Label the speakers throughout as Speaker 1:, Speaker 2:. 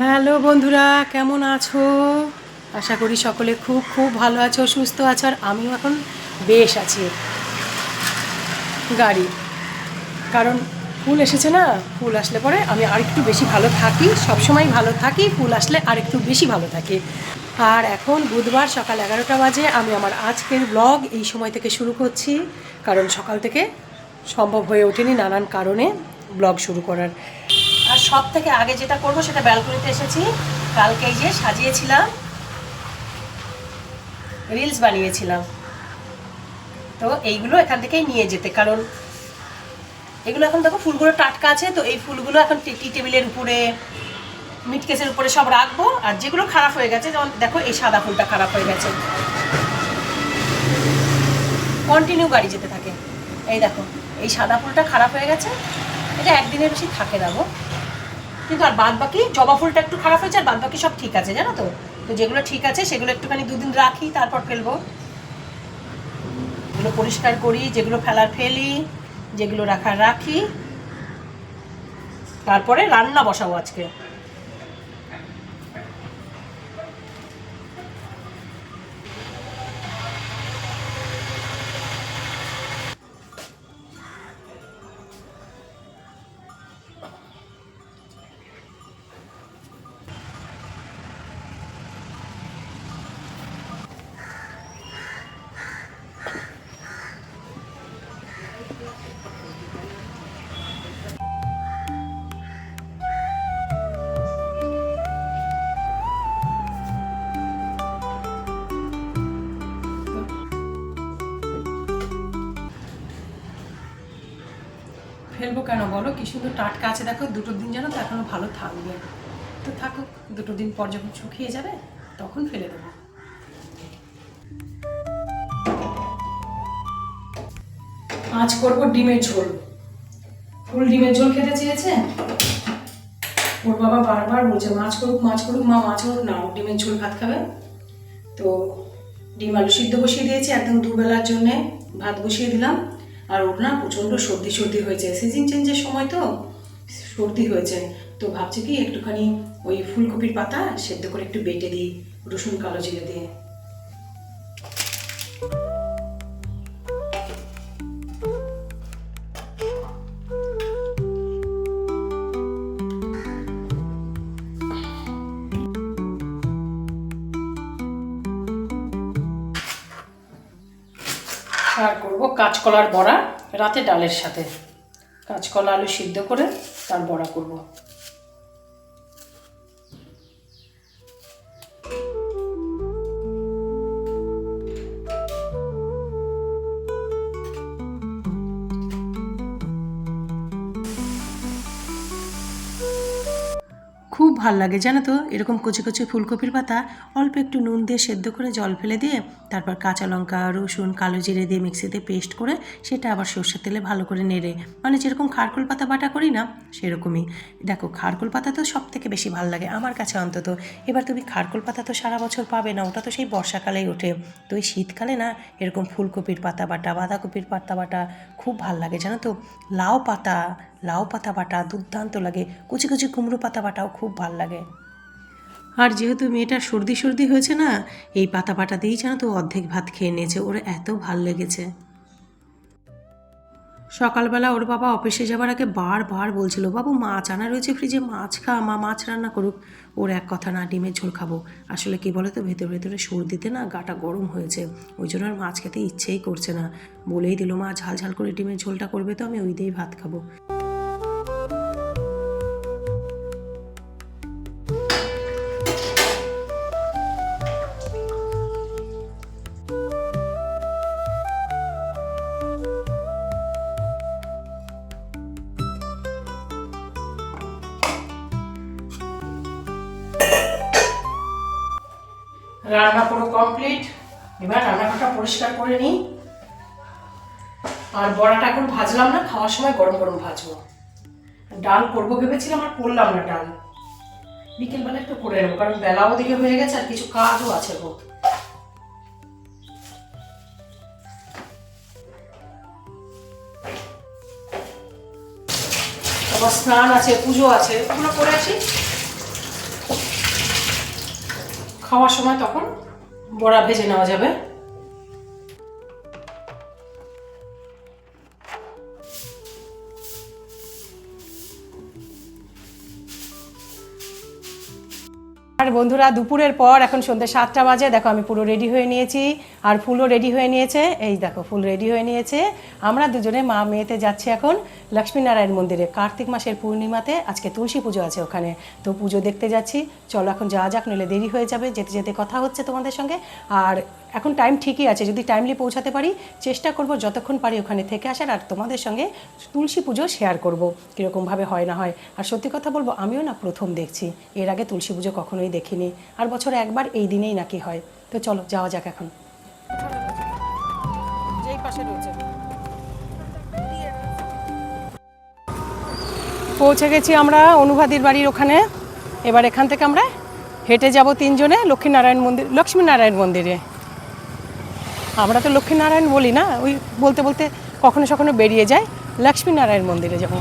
Speaker 1: Hello বন্ধুরা, কেমন আছো? আশা করি সকলে খুব খুব ভালো আছো, সুস্থ আছো। আর আমিও এখন বেশ আছি গাড়ি, কারণ ফুল এসেছে না। ফুল আসলে পরে আমি আরেকটু বেশি ভালো থাকি, সবসময় ভালো থাকি, ফুল আসলে আরেকটু বেশি ভালো থাকি। আর এখন বুধবার সকাল 11টা বাজে। আমি আমার আজকের ব্লগ এই সময় থেকে শুরু করছি, কারণ সকাল থেকে সম্ভব হয়ে ওঠেনি নানান কারণে ব্লগ শুরু করার। আর সব থেকে আগে যেটা করব সেটা ব্যালকনিতে এসেছি। কালকে এই যে সাজিয়েছিলাম, রিলস বানিয়েছিলাম, তো এইগুলো এখান থেকেই নিয়ে যেতে, কারণ এগুলো এখন দেখো ফুলগুলো টাটকা আছে, তো এই ফুলগুলো এখন টি টেবিলের উপরে, মিট কেসের উপরে সব রাখবো। আর যেগুলো খারাপ হয়ে গেছে, যেমন দেখো এই সাদা ফুলটা খারাপ হয়ে গেছে, কন্টিনিউ গাড়ি যেতে থাকে। এই দেখো এই সাদা ফুলটা খারাপ হয়ে গেছে, এটা একদিনের বেশি থাকে না গো। কিন্তু আর বাদ বাকি, জবা ফুলটা একটু খারাপ হয়েছে, আর বাদ বাকি সব ঠিক আছে, জানো তো। তো যেগুলো ঠিক আছে সেগুলো একটুখানি দুদিন রাখি, তারপর ফেলবো। এগুলো পরিষ্কার করি, যেগুলো ফেলার ফেলি, যেগুলো রাখার রাখি। তারপরে রান্না বসাবো আজকে। ফেলবো কেন বলো, কি সুন্দর টাটকা আছে দেখো। দুটো দিন জানো তো এখনো ভালো থাকবে, তো থাকুক। দুটো দিন পর যখন শুকিয়ে যাবে তখন ফেলে দেবো। আজ করবো ডিমের ঝোল। ফুল ডিমের ঝোল খেতে চেয়েছে, ওর বাবা বারবার বলছে মাছ করুক মাছ করুক, মা মাছ হোক না, ডিমের ঝোল ভাত খাবে। তো ডিম আলু সিদ্ধ বসিয়ে দিয়েছি, একদম দুবেলার জন্যে ভাত বসিয়ে দিলাম। আর ওর না প্রচণ্ড সর্দি সর্দি হয়েছে, সিজন চেঞ্জের সময় তো সর্দি হয়েছে। তো ভাবছি কি একটুখানি ওই ফুলকপির পাতা সেদ্ধ করে একটু বেটে দিই রসুন কালো জিরে দিয়ে। আর করবো কাঁচকলার বড়া রাতে ডালের সাথে। কাঁচকলা আলু সিদ্ধ করে তার বড়া করব। খুব ভাল লাগে জানো তো, এরকম কচি কচি ফুলকপির পাতা অল্প একটু নুন দিয়ে সেদ্ধ করে জল ফেলে দিয়ে, তারপর কাঁচা লঙ্কা রসুন কালো জিরে দিয়ে মিক্সিতে পেস্ট করে সেটা আবার সর্ষের তেলে ভালো করে নেড়ে, মানে যেরকম খারকোল পাতা বাটা করি না সেরকমই। দেখো খারকোল পাতা তো সব থেকে বেশি ভালো লাগে আমার কাছে অন্তত। এবার তুমি খারকোল পাতা তো সারা বছর পাবে না, ওটা তো সেই বর্ষাকালেই ওঠে। তো এই শীতকালে না এরকম ফুলকপির পাতা বাটা বাঁধাকপির পাতা বাটা খুব ভাল লাগে জানো তো। লাউ পাতা বাটা দুর্দান্ত লাগে, কুচি কুচি কুমড়ো পাতা বাটাও খুব ভাল লাগে। আর যেহেতু মেয়েটার সর্দি সর্দি হয়েছে না, এই পাতা বাটা দিয়েই জানো তো অর্ধেক ভাত খেয়ে নিয়েছে, ওর এত ভাল লেগেছে। সকালবেলা ওর বাবা অফিসে যাওয়ার আগে বারবার বলছিল, বাবু মাছ আনা রয়েছে ফ্রিজে, মাছ খা, মা মাছ রান্না করুক। ওর এক কথা না, ডিমের ঝোল খাবো। আসলে কি বলে তো, ভেতরে ভেতরে সর্দিতে না গাটা গরম হয়েছে, ওই জন্য আর মাছ খেতে ইচ্ছেই করছে না। বলেই দিল মা ঝাল ঝাল করে ডিমের ঝোলটা করবে, তো আমি ওই দিয়েই ভাত খাবো। রান্না পুরো কমপ্লিট, এবার রান্নাঘরটা পরিষ্কার করে নিই। আর বড়াটা এখন ভাজলাম না, খাওয়ার সময় গরম গরম ভাজবো। ডাল করবো ভেবেছিলাম, আর করলাম না ডাল, বিকেলবেলা একটু করে নেবো, কারণ বেলাও দিকে হয়ে গেছে আর কিছু কাজও আছে গো। আবার স্নান আছে, পুজো আছে, ওগুলো করে আসি। খাওয়ার সময় তখন বড়া ভেজে নেওয়া যাবে। আর বন্ধুরা দুপুরের পর এখন সন্ধ্যে 7টা বাজে, দেখো আমি পুরো রেডি হয়ে নিয়েছি আর ফুলও রেডি হয়ে নিয়েছে। এই দেখো ফুল রেডি হয়ে নিয়েছে। আমরা দুজনে মা মেয়েতে যাচ্ছি এখন লক্ষ্মীনারায়ণ মন্দিরে। কার্তিক মাসের পূর্ণিমাতে আজকে তুলসী পুজো আছে ওখানে, তো পুজো দেখতে যাচ্ছি। চলো এখন যাওয়া যাক, নইলে দেরি হয়ে যাবে। যেতে যেতে কথা হচ্ছে তোমাদের সঙ্গে। আর এখন টাইম ঠিকই আছে, যদি টাইমলি পৌঁছাতে পারি চেষ্টা করব যতক্ষণ পারি ওখানে থেকে আসার, আর তোমাদের সঙ্গে তুলসী পুজো শেয়ার করব কীরকমভাবে হয় না হয়। আর সত্যি কথা বলবো, আমিও না প্রথম দেখছি, এর আগে তুলসী পুজো কখনোই দেখিনি। আর বছরে একবার এই দিনেই নাকি হয়। তো চলো যাওয়া যাক এখন। যেই পাশে রয়েছে পৌঁছে গেছি আমরা অনুভাদির বাড়ির ওখানে। এবার এখান থেকে আমরা হেঁটে যাব তিনজনে লক্ষ্মীনারায়ণ মন্দিরে। আমরা তো লক্ষ্মীনারায়ণ বলি না, ওই বলতে বলতে কখনো সখনো বেরিয়ে যায়। লক্ষ্মীনারায়ণ মন্দিরে যাব।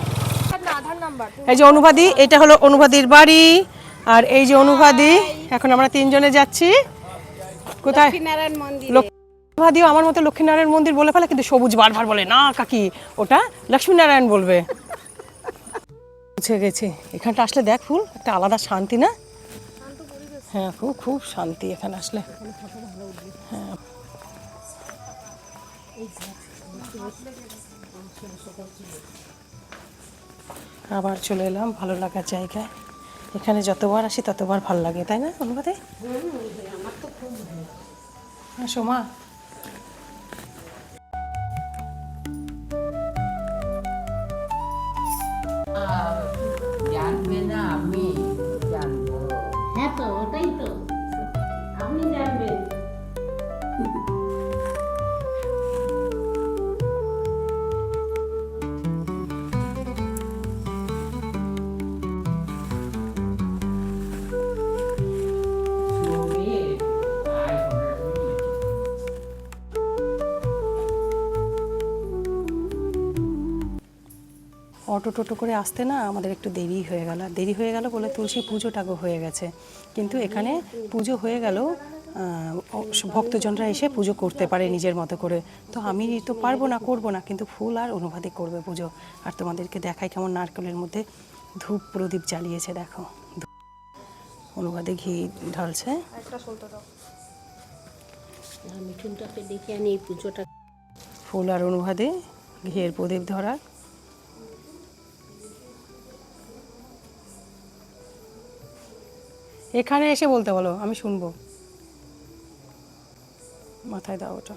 Speaker 1: এই যে অনুভাদি, এটা হলো অনুভাদির বাড়ি। আর এই যে অনুভাদি, এখন আমরা তিনজনে যাচ্ছি কোথায়? লক্ষ্মীনারায়ণ মন্দির। অনুভাদিও আমার মতো লক্ষ্মীনারায়ণ মন্দির বলে ফেলে, কিন্তু সবুজ বারবার বলে না কাকি, ওটা লক্ষ্মীনারায়ণ বলবে। পৌঁছে গেছি। এখানটা আসলে দেখ ফুল, একটা আলাদা শান্তি না? হ্যাঁ, খুব খুব শান্তি এখানে আসলে। হ্যাঁ, আবার চলে এলাম ভালো লাগার জায়গায়। এখানে যতবার আসি ততবার ভালো লাগে, তাই না অনুবাদে? হ্যাঁ সোমা,
Speaker 2: জানবে না, আমি জানবো।
Speaker 3: হ্যাঁ তো ওটাই তো, আপনি জানবেন।
Speaker 1: অটো টোটো করে আসতে না আমাদের একটু দেরি হয়ে গেল বলে তুলসী পুজোটাগো হয়ে গেছে। কিন্তু এখানে পুজো হয়ে গেল, ভক্তজনরা এসে পুজো করতে পারে নিজের মতো করে। তো আমি তো পারবো না, করবো না, কিন্তু ফুল আর অনুবাদে করবে পুজো। আর তোমাদেরকে দেখাই কেমন নারকেলের মধ্যে ধূপ প্রদীপ জ্বালিয়েছে, দেখো। অনুবাদে ঘি ঢালছে।
Speaker 3: মিঠুনটাকে দেখে আনি এই পুজোটা।
Speaker 1: ফুল আর অনুবাদে ঘিয়ের প্রদীপ ধরা। এখানে এসে বলতে বলো, আমি শুনবো। মাথায় দাও ওটা,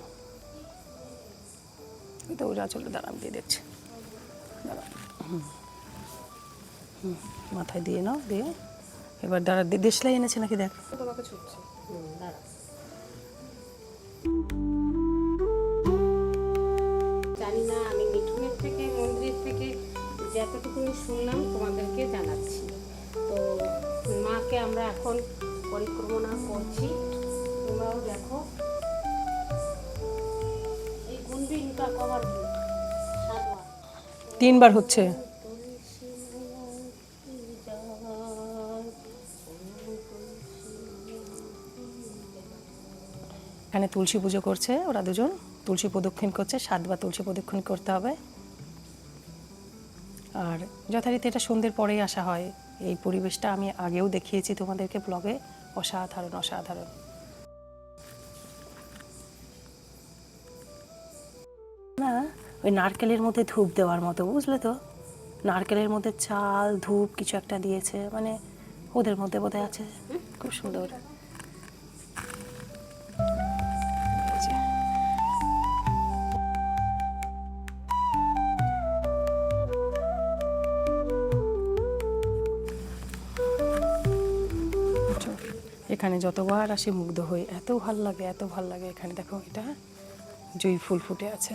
Speaker 1: তো ওরা চলে দাঁড়া, আমি দিয়ে দেখছি। দাঁড়া, মাথায় দিয়ে নাও, দিয়ে এবার দাঁড়া। দেশলাই এনেছে নাকি দেখ। তোমাকে ছুটছে,
Speaker 3: জানি না, আমি মিঠুনের থেকে মন্দির থেকে যতটুকু শুনলাম তোমাদেরকে জানাচ্ছি। তো মাকে আমরা এখন পরিক্রমা করছি, তোমরাও দেখো। এই গুন্ডিনটা কবার
Speaker 1: 3বার হচ্ছে। এখানে তুলসী পুজো করছে ওরা দুজন, তুলসী প্রদক্ষিণ করছে। 7বার তুলসী প্রদক্ষিণ করতে হবে। আর যথারীতি এটা সন্ধ্যের পরেই আসা হয়। এই পরিবেশটা আমি আগেও দেখিয়েছি তোমাদেরকে ব্লগে, অসাধারণ অসাধারণ। না, ওই নারকেলের মধ্যে ধূপ দেওয়ার মতো, বুঝলে তো? নারকেলের মধ্যে চাল ধূপ কিছু একটা দিয়েছে, মানে ওদের মধ্যে বোধহয় আছে। খুব সুন্দর। এখানে যতবার আসি মুগ্ধ হই, এত ভাল লাগে, এত ভাল লাগে। এখানে দেখো, এটা জুঁই ফুল ফুটে আছে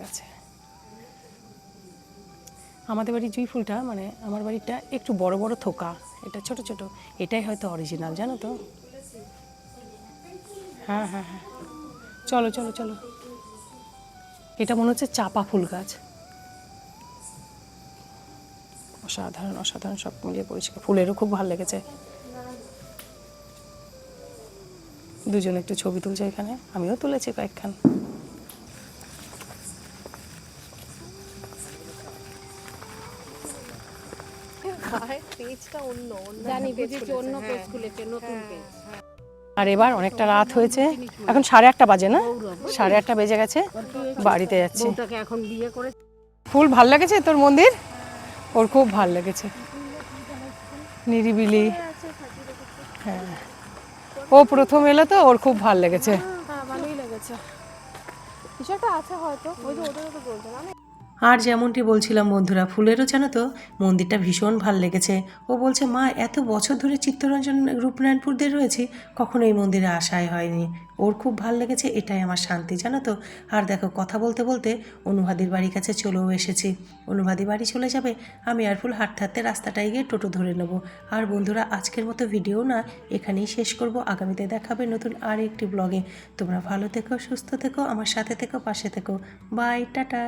Speaker 1: গাছে। আমাদের বাড়ির জুঁই ফুলটা, মানে আমার বাড়িটা একটু বড় বড় থোকা, এটা ছোট ছোট। এটাই হয়তো অরিজিনাল, জানো তো? হ্যাঁ হ্যাঁ হ্যাঁ, চলো চলো চলো। এটা মনে হচ্ছে চাপা ফুল গাছ। অসাধারণ অসাধারণ, সব মিলিয়ে পরিষ্কার। ফুলেরও খুব ভালো লেগেছে। দুজন একটু ছবি তুলছে এখানে, আমিও তুলেছি কয়েকখান।
Speaker 3: জানি বুঝেছি অন্য পেজ খুলেছে, নতুন পেজ।
Speaker 1: আর এবার অনেকটা রাত হয়েছে, এখন 8:30 বাজে না, 8:30 বেজে গেছে, বাড়িতে যাচ্ছি।
Speaker 3: বউটাকে এখন বিয়ে করে
Speaker 1: ফুল ভাল লেগেছে তোর মন্দির? ওর খুব ভাল লেগেছে, নিরিবিলি। হ্যাঁ, ও প্রথম এলো তো, ওর খুব ভাল লেগেছে।
Speaker 4: ভালোই লেগেছে, কিছু একটা আছে হয়তো, ওই যে ওদের তো বলতো না।
Speaker 1: আর যেমনটি বলছিলাম বন্ধুরা, ফুলেরও জানো তো মন্দিরটা ভীষণ ভাল লেগেছে। ও বলছে মা, এত বছর ধরে চিত্তরঞ্জন রূপনারায়ণপুরদের রয়েছি, কখনো এই মন্দিরে আসাই হয়নি। ওর খুব ভাল লেগেছে, এটাই আমার শান্তি জানো তো। আর দেখো, কথা বলতে বলতে অনুভাদির বাড়ির কাছে চলেও এসেছি। অনুভাদি বাড়ি চলে যাবে, আমি আর ফুল হাঁটতে হাঁটতে রাস্তাটায় গিয়ে টোটো ধরে নেব। আর বন্ধুরা, আজকের মতো ভিডিও না এখানেই শেষ করব। আগামীতে দেখাবে নতুন আর একটি ব্লগে। তোমরা ভালো থেকো, সুস্থ থেকো, আমার সাথে থেকো, পাশে থেকো। Bye, tata.